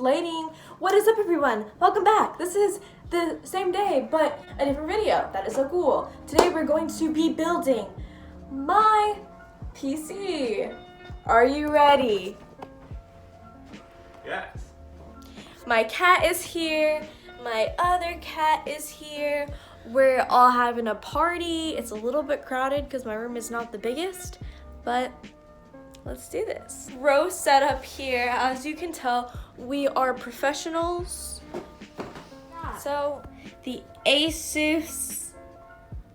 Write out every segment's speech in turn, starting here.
lighting. What is up, everyone? Welcome back. This is the same day, but a different video. That is so cool. Today we're going to be building my PC. Are you ready? Yes. My cat is here. My other cat is here. We're all having a party. It's a little bit crowded because my room is not the biggest, but let's do this. Row setup here. As you can tell, we are professionals. So the Asus,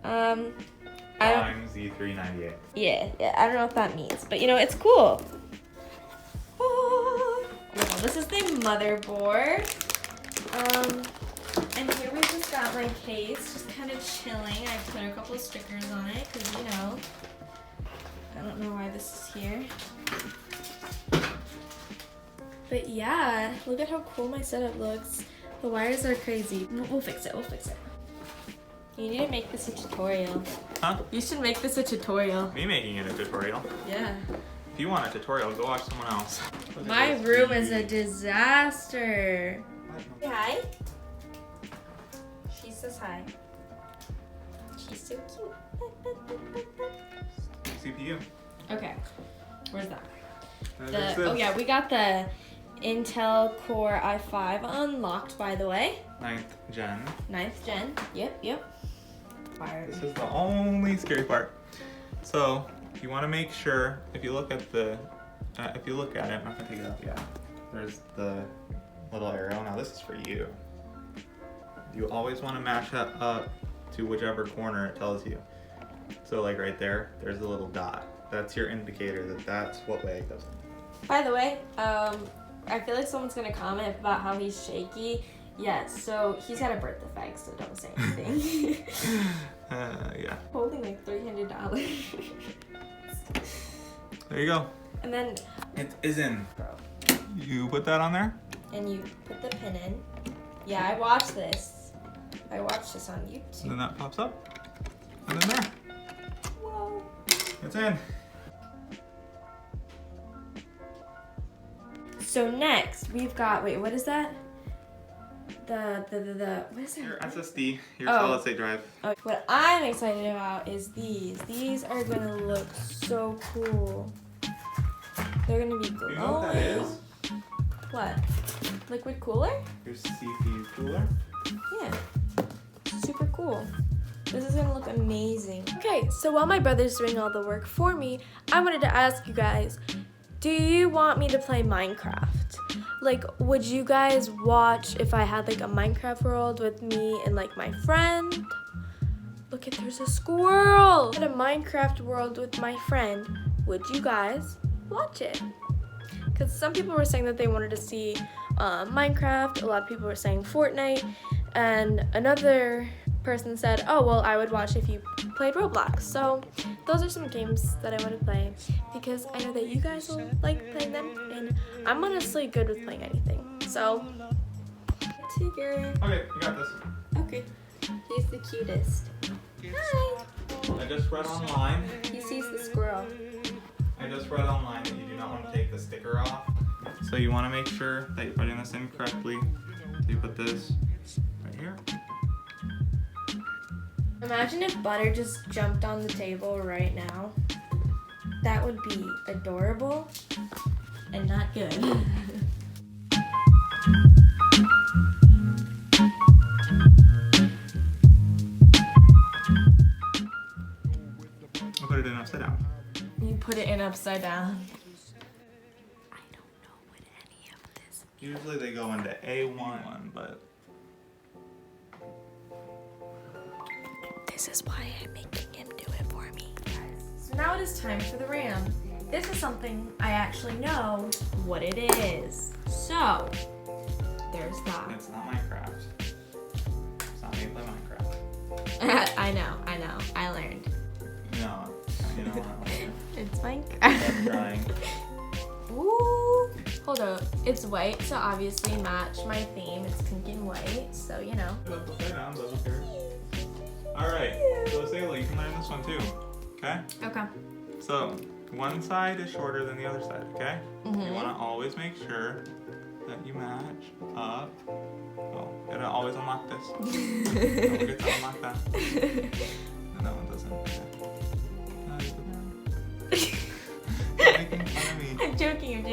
Z398. yeah, I don't know what that means, but you know, it's cool. Oh, this is the motherboard. And here we just got my case, just kind of chilling. I put a couple of stickers on it because, you know, I don't know why this is here. But yeah, look at how cool my setup looks. The wires are crazy. We'll fix it, we'll fix it. You need to make this a tutorial. Huh? You should make this a tutorial. Me making it a tutorial? Yeah. If you want a tutorial, go watch someone else. My room is a disaster. Say hi. She says hi. She's so cute. CPU. Okay, where's that? Oh yeah, we got the Intel Core i5 unlocked, by the way. 9th gen. 9th gen. Yep. Fire. This is the only scary part. So you want to make sure, if you look at the, I'm not gonna take it out yet. There's the little arrow. Now this is for you. You always want to match that up to whichever corner it tells you. So like right there, there's a little dot. That's your indicator that that's what way it goes. By the way, I feel like someone's gonna comment about how he's shaky. Yes, so he's had a birth defect, so don't say anything. Yeah. Holding like $300. There you go. And then It is in. You put that on there? and you put the pin in. Yeah, I watched this. I watched this on YouTube. And then that pops up. And then there. Whoa. It's in. So next we've got, wait, what is that? What is that? Your SSD, your Oh. solid state drive. Oh, what I'm excited about is these. These are gonna look so cool. They're gonna be glowing. You know what that is? What? Liquid cooler? Your CPU cooler. Yeah. Super cool. This is gonna look amazing. Okay, so while my brother's doing all the work for me, I wanted to ask you guys, do you want me to play Minecraft? Like, would you guys watch if I had like a Minecraft world with me and like my friend? Look at, there's a squirrel! In a Minecraft world with my friend, would you guys watch it? Because some people were saying that they wanted to see Minecraft, a lot of people were saying Fortnite, and another person said, oh, well, I would watch if you played Roblox. So those are some games that I want to play because I know that you guys will like playing them, and I'm honestly good with playing anything. So, Tigger. Okay, you got this. Okay, he's the cutest. Hi. I just read online. He sees the squirrel. I just read online that you do not want to take the sticker off. So you want to make sure that you're putting this in correctly. So you put this right here. Imagine if Butter just jumped on the table right now. That would be adorable and not good. I'll put it in upside down. You put it in upside down. I don't know what any of this. Usually they go into A1, but This is why I'm making him do it for me, guys. So now it is time for the RAM. This is something I actually know what it is. So, there's that. it's not Minecraft. It's not how you play Minecraft. I know. I learned. No, you know what? It's I'm Minecraft. trying. Ooh. Hold up. It's white, so obviously match my theme. It's pink and white, so you know. Put it upside down, doesn't care. Alright, so Sayla, you can learn this one too. Okay? Okay. So, one side is shorter than the other side, okay? You want to always make sure that you match up. Oh, gotta always unlock this. Don't forget to unlock that. No, that one doesn't. You're making fun of me. I'm joking.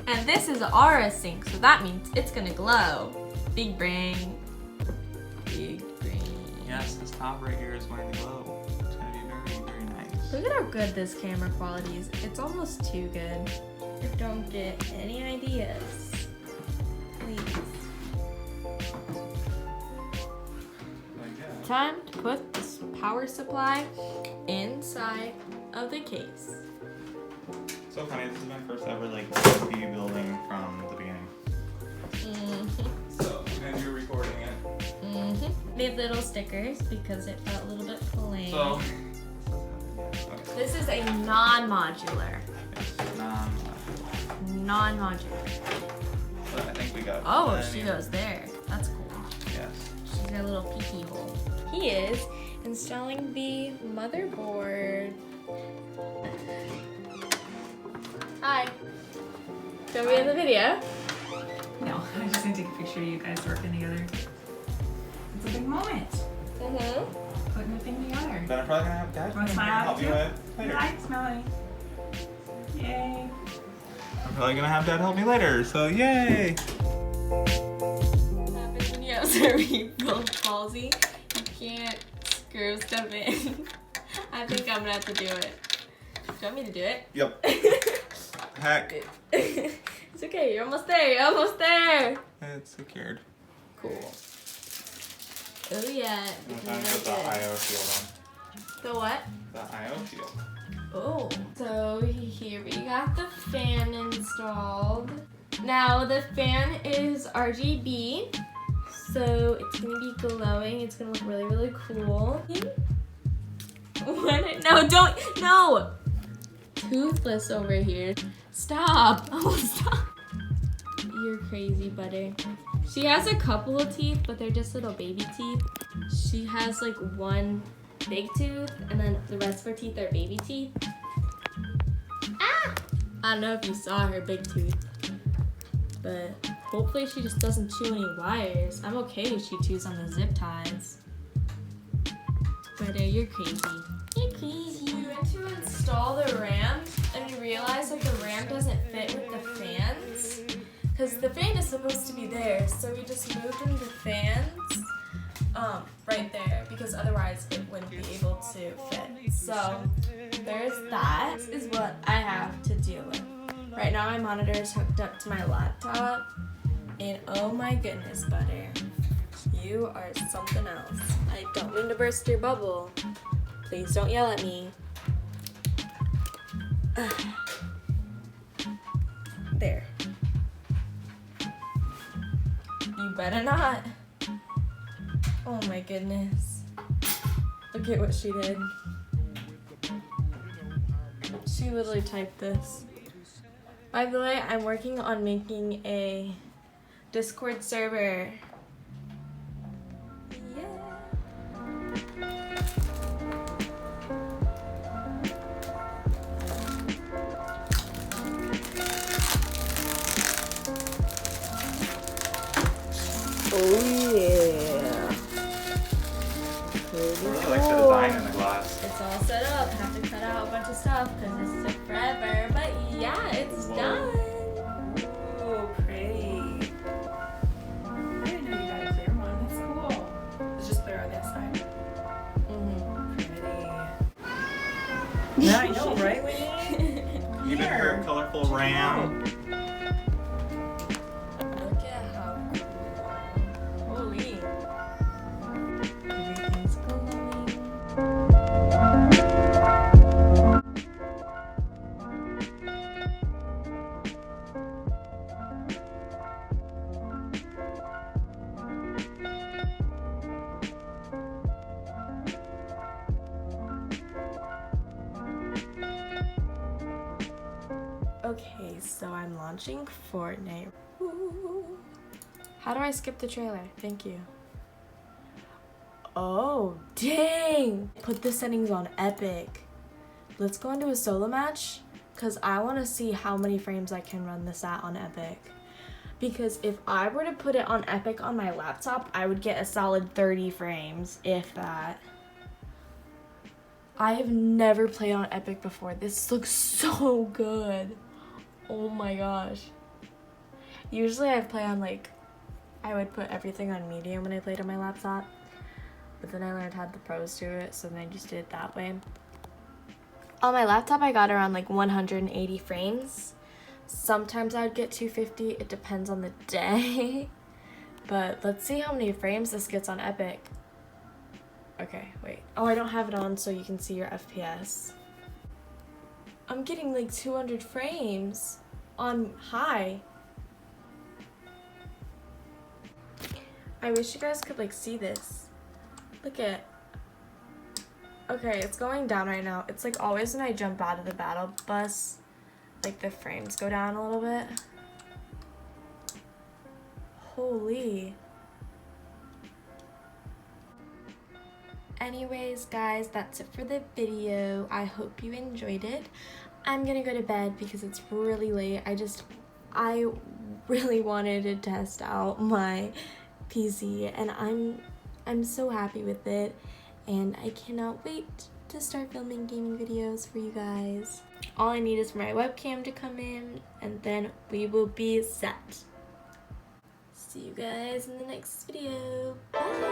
And this is Aura Sync, so that means it's gonna glow. Big brain. Yes, this top right here is going to glow. It's going to be very, very nice. Look at how good this camera quality is. It's almost too good. Don't get any ideas. Please. Like that. Time to put this power supply inside of the case. So funny, this is my first ever like CPU building from the beginning. So, and you're recording it. Made little stickers because it felt a little bit plain. So, This is a non-modular. yes, Non-modular. but I think we got. Oh, plenty she of- goes there. That's cool. Yes. She's got a little peeky hole. He is installing the motherboard. Hi. Show me in the video. No, I just need to take a picture of you guys working together. It's a big moment. Putting the thing together. Then I'm probably gonna have Dad Wanna smile help you too? with later. Hi, Smelly. Yay. I'm probably gonna have Dad help me later. So yay! Happens when you have cerebral palsy. You can't screw stuff in. I think I'm gonna have to do it. Do you want me to do it? Yep. Heck. It's okay, you're almost there, It's secured. Cool. Oh yeah. I'm gonna put the IO shield The what? on. The IO shield. Oh. So here we got the fan installed. Now the fan is RGB. So it's gonna be glowing. It's gonna look really, really cool. What? No, don't. No! Toothless over here. Stop. Oh, stop. You're crazy, Butter. She has a couple of teeth, but they're just little baby teeth. She has like one big tooth, and then the rest of her teeth are baby teeth. Ah! I don't know if you saw her big tooth, but hopefully she just doesn't chew any wires. I'm okay if she chews on the zip ties. But you're crazy. You're crazy. We went to install the RAM, and we realized that the RAM doesn't fit with the fans. Because the fan is supposed to be there, so we just moved in the fans right there, because otherwise it wouldn't be able to fit. So there's that. This is what I have to deal with. Right now my monitor is hooked up to my laptop, and oh my goodness, Butter, you are something else. I don't mean to burst your bubble. Please don't yell at me. There. You better not. Oh my goodness. Look at what she did. She literally typed this. By the way, I'm working on making a Discord server. Yeah. Oh yeah. I really like the design in the glass. It's all set up. Have to cut out a bunch of stuff because this took forever. But yeah, it's done. Oh, pretty. I didn't know you got a clear one. That's cool. It's just clear on this side. Pretty. Yeah, I know, right, Winnie? Even her colorful RAM. Look at how cool. Holy. Everything's glowing. Okay, so I'm launching Fortnite. Ooh. How do I skip the trailer? Thank you. Oh, dang! Put the settings on epic. Let's go into a solo match because I want to see how many frames I can run this at on Epic. Because if I were to put it on Epic on my laptop, I would get a solid 30 frames, if that. I have never played on Epic before. This looks so good. Oh my gosh. Usually I play on like, I would put everything on medium when I played on my laptop. But then I learned how the pros do it, so then I just did it that way. On my laptop I got around like 180 frames. Sometimes I'd get 250, it depends on the day. But let's see how many frames this gets on Epic. Okay, wait. Oh, I don't have it on so you can see your FPS. I'm getting like 200 frames on high. I wish you guys could like see this. Look at. Okay, it's going down right now. It's like always when I jump out of the battle bus, like the frames go down a little bit. Holy. Anyways, guys, that's it for the video. I hope you enjoyed it. I'm gonna go to bed because it's really late. I really wanted to test out my PC, and I'm so happy with it, and I cannot wait to start filming gaming videos for you guys. All I need is for my webcam to come in, and then we will be set. See you guys in the next video. Bye!